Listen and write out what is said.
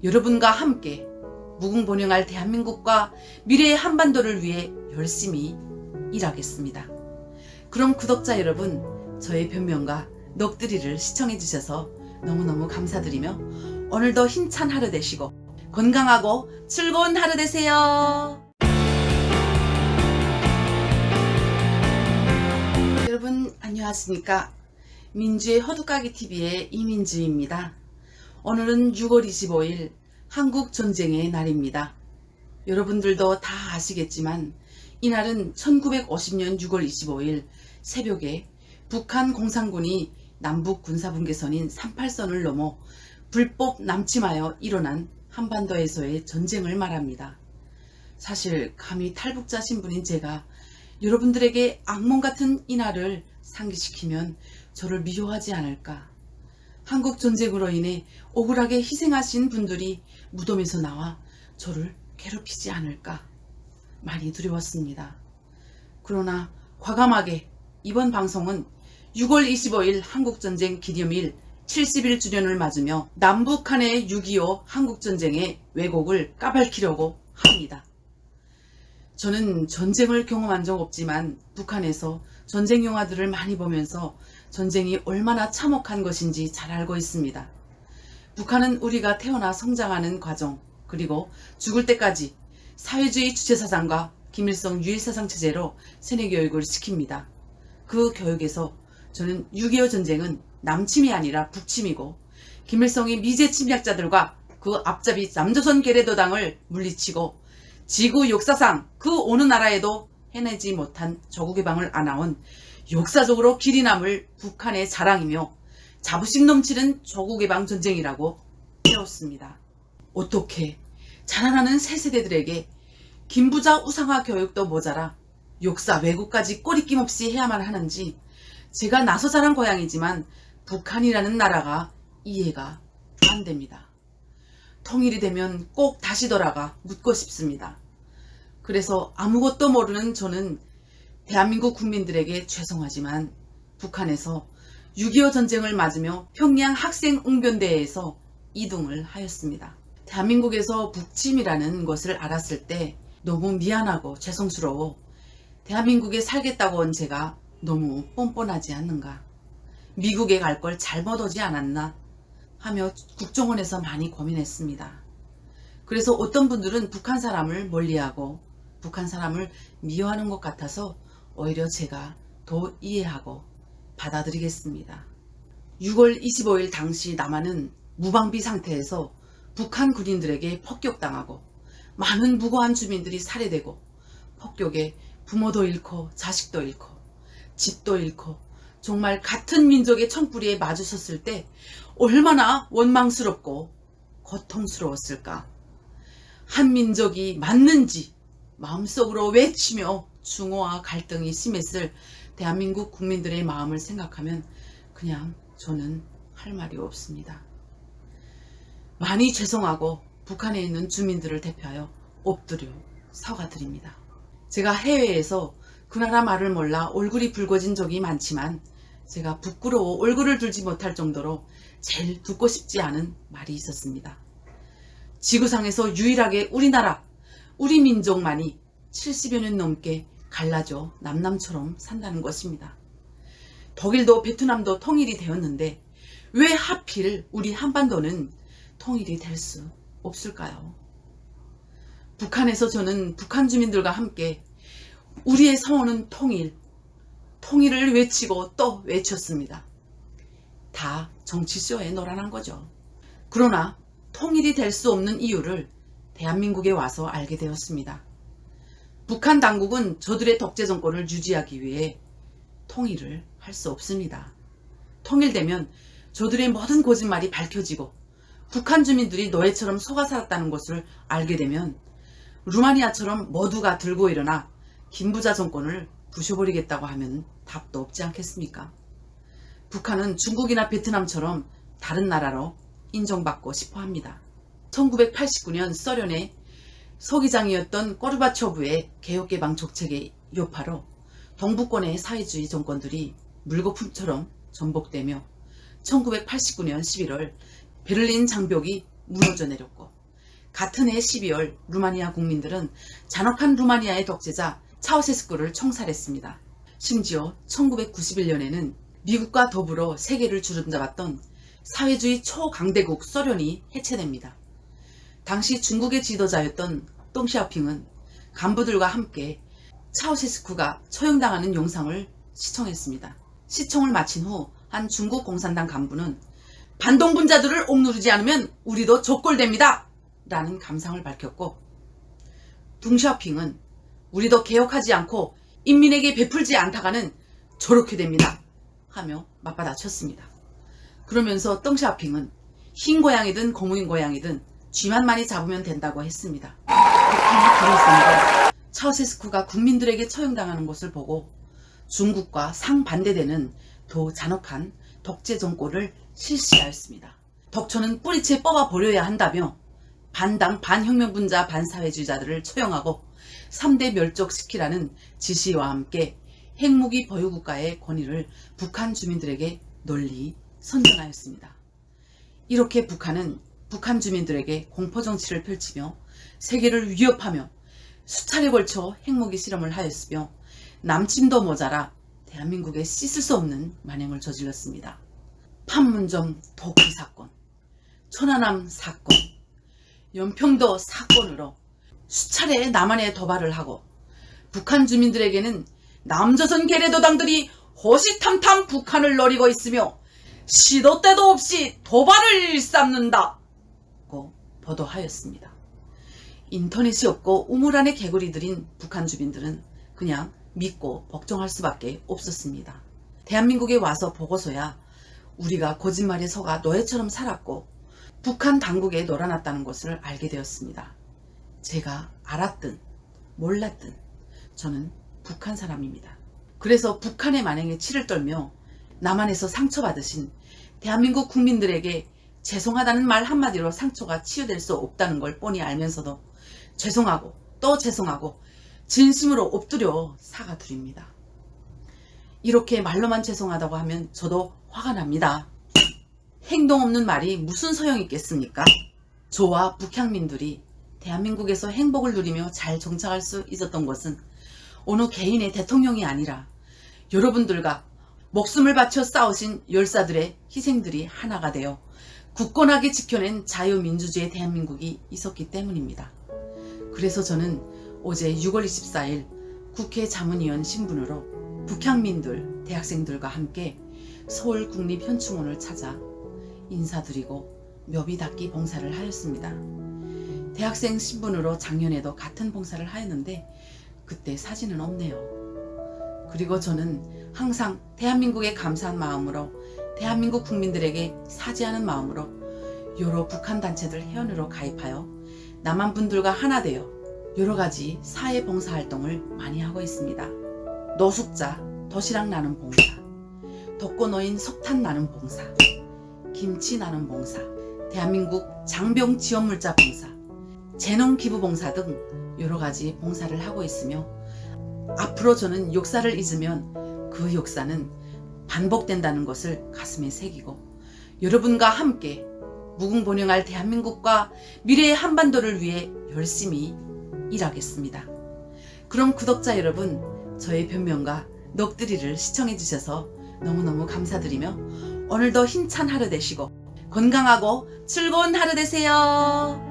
여러분과 함께 무궁번영할 대한민국과 미래의 한반도를 위해 열심히 일하겠습니다. 그럼 구독자 여러분, 저의 변명과 넋두리를 시청해주셔서 너무너무 감사드리며 오늘도 힘찬 하루 되시고 건강하고 즐거운 하루 되세요. 여러분 안녕하십니까? 민주의 호두까기TV의 이민주입니다. 오늘은 6월 25일 한국전쟁의 날입니다. 여러분들도 다 아시겠지만 이날은 1950년 6월 25일 새벽에 북한 공산군이 남북 군사분계선인 38선을 넘어 불법 남침하여 일어난 한반도에서의 전쟁을 말합니다. 사실 감히 탈북자 신분인 제가 여러분들에게 악몽 같은 이날을 상기시키면 저를 미워하지 않을까. 한국 전쟁으로 인해 억울하게 희생하신 분들이 무덤에서 나와 저를 괴롭히지 않을까 많이 두려웠습니다. 그러나 과감하게 이번 방송은 6월 25일 한국전쟁 기념일 71주년을 맞으며 남북한의 6.25 한국전쟁의 왜곡을 까발키려고 합니다. 저는 전쟁을 경험한 적 없지만 북한에서 전쟁 영화들을 많이 보면서 전쟁이 얼마나 참혹한 것인지 잘 알고 있습니다. 북한은 우리가 태어나 성장하는 과정 그리고 죽을 때까지 사회주의 주체사상과 김일성 유일사상 체제로 세뇌교육을 시킵니다. 그 교육에서 저는 6.25 전쟁은 남침이 아니라 북침이고 김일성이 미제 침략자들과 그 앞잡이 남조선 계례도당을 물리치고 지구 역사상 그 어느 나라에도 해내지 못한 조국해방을 안아온 역사적으로 길이 남을 북한의 자랑이며 자부심 넘치는 조국해방 전쟁이라고 배웠습니다. 어떻게 자라나는 새 세대들에게 김부자 우상화 교육도 모자라 역사 왜곡까지 꼬리낌 없이 해야만 하는지 제가 나서 자란 고향이지만 북한이라는 나라가 이해가 안 됩니다. 통일이 되면 꼭 다시 돌아가 묻고 싶습니다. 그래서 아무것도 모르는 저는 대한민국 국민들에게 죄송하지만 북한에서 6.25 전쟁을 맞으며 평양 학생응변대회에서 2등을 하였습니다. 대한민국에서 북침이라는 것을 알았을 때 너무 미안하고 죄송스러워 대한민국에 살겠다고 온 제가 너무 뻔뻔하지 않는가, 미국에 갈 걸 잘못 오지 않았나 하며 국정원에서 많이 고민했습니다. 그래서 어떤 분들은 북한 사람을 멀리하고 북한 사람을 미워하는 것 같아서 오히려 제가 더 이해하고 받아들이겠습니다. 6월 25일 당시 남한은 무방비 상태에서 북한 군인들에게 폭격당하고 많은 무고한 주민들이 살해되고 폭격에 부모도 잃고 자식도 잃고 집도 잃고 정말 같은 민족의 청뿌리에 마주섰을 때 얼마나 원망스럽고 고통스러웠을까. 한 민족이 맞는지 마음속으로 외치며 증오와 갈등이 심했을 대한민국 국민들의 마음을 생각하면 그냥 저는 할 말이 없습니다. 많이 죄송하고 북한에 있는 주민들을 대표하여 엎드려 사과드립니다. 제가 해외에서 그 나라 말을 몰라 얼굴이 붉어진 적이 많지만 제가 부끄러워 얼굴을 들지 못할 정도로 제일 듣고 싶지 않은 말이 있었습니다. 지구상에서 유일하게 우리나라, 우리 민족만이 70여 년 넘게 갈라져 남남처럼 산다는 것입니다. 독일도 베트남도 통일이 되었는데 왜 하필 우리 한반도는 통일이 될 수 없을까요? 북한에서 저는 북한 주민들과 함께 우리의 성원은 통일을 외치고 또 외쳤습니다. 다 정치쇼에 놀아난 거죠. 그러나 통일이 될 수 없는 이유를 대한민국에 와서 알게 되었습니다. 북한 당국은 저들의 독재 정권을 유지하기 위해 통일을 할 수 없습니다. 통일되면 저들의 모든 거짓말이 밝혀지고 북한 주민들이 노예처럼 속아 살았다는 것을 알게 되면 루마니아처럼 모두가 들고 일어나 김부자 정권을 부셔버리겠다고 하면 답도 없지 않겠습니까? 북한은 중국이나 베트남처럼 다른 나라로 인정받고 싶어 합니다. 1989년 소련의 서기장이었던 꼬르바초브의 개혁개방 정책의 여파로 동북권의 사회주의 정권들이 물거품처럼 전복되며 1989년 11월 베를린 장벽이 무너져 내렸고, 같은 해 12월 루마니아 국민들은 잔혹한 루마니아의 독재자 차우세스쿠를 총살했습니다. 심지어 1991년에는 미국과 더불어 세계를 주름잡았던 사회주의 초강대국 소련이 해체됩니다. 당시 중국의 지도자였던 똥샤오핑은 간부들과 함께 차우세스쿠가 처형당하는 영상을 시청했습니다. 시청을 마친 후 한 중국 공산당 간부는 반동분자들을 옥누르지 않으면 우리도 적골됩니다 라는 감상을 밝혔고, 둥샤오핑은 우리도 개혁하지 않고 인민에게 베풀지 않다가는 저렇게 됩니다 하며 맞받아쳤습니다. 그러면서 덩샤오핑은 흰 고양이든 고무인 고양이든 쥐만 많이 잡으면 된다고 했습니다. 북한이 그랬습니다. 차우세스쿠가 국민들에게 처형당하는 것을 보고 중국과 상반대되는 더 잔혹한 독재 정권을 실시하였습니다. 덕초는 뿌리채 뽑아버려야 한다며 반당 반혁명분자 반사회주의자들을 처형하고 3대 멸족시키라는 지시와 함께 핵무기 보유국가의 권위를 북한 주민들에게 널리 선전하였습니다. 이렇게 북한은 북한 주민들에게 공포정치를 펼치며 세계를 위협하며 수차례 걸쳐 핵무기 실험을 하였으며 남침도 모자라 대한민국에 씻을 수 없는 만행을 저질렀습니다. 판문점 도끼 사건, 천안함 사건, 연평도 사건으로 수차례 남한에 도발을 하고, 북한 주민들에게는 남조선 계례도당들이 호시탐탐 북한을 노리고 있으며 시도 때도 없이 도발을 일삼는다고 보도하였습니다. 인터넷이 없고 우물 안에 개구리 들인 북한 주민들은 그냥 믿고 복종할 수밖에 없었습니다. 대한민국에 와서 보고서야 우리가 거짓말에 속아 노예처럼 살았고 북한 당국에 놀아났다는 것을 알게 되었습니다. 제가 알았든 몰랐든 저는 북한 사람입니다. 그래서 북한의 만행에 치를 떨며 남한에서 상처받으신 대한민국 국민들에게 죄송하다는 말 한마디로 상처가 치유될 수 없다는 걸 뻔히 알면서도 죄송하고 또 죄송하고 진심으로 엎드려 사과드립니다. 이렇게 말로만 죄송하다고 하면 저도 화가 납니다. 행동 없는 말이 무슨 소용이 있겠습니까? 저와 북향민들이 대한민국에서 행복을 누리며 잘 정착할 수 있었던 것은 어느 개인의 대통령이 아니라 여러분들과 목숨을 바쳐 싸우신 열사들의 희생들이 하나가 되어 굳건하게 지켜낸 자유민주주의 대한민국이 있었기 때문입니다. 그래서 저는 어제 6월 24일 국회 자문위원 신분으로 북향민들, 대학생들과 함께 서울국립현충원을 찾아 인사드리고 묘비 닦기 봉사를 하였습니다. 대학생 신분으로 작년에도 같은 봉사를 하였는데 그때 사진은 없네요. 그리고 저는 항상 대한민국에 감사한 마음으로, 대한민국 국민들에게 사죄하는 마음으로 여러 북한 단체들 회원으로 가입하여 남한 분들과 하나 되어 여러 가지 사회 봉사 활동을 많이 하고 있습니다. 노숙자 도시락 나눔 봉사, 독거노인 석탄 나눔 봉사, 김치 나눔 봉사, 대한민국 장병 지원물자 봉사, 재농 기부 봉사 등 여러 가지 봉사를 하고 있으며, 앞으로 저는 역사를 잊으면 그 역사는 반복된다는 것을 가슴에 새기고 여러분과 함께 무궁번영할 대한민국과 미래의 한반도를 위해 열심히 일하겠습니다. 그럼 구독자 여러분, 저의 변명과 넋두리를 시청해 주셔서 너무너무 감사드리며 오늘도 힘찬 하루 되시고 건강하고 즐거운 하루 되세요.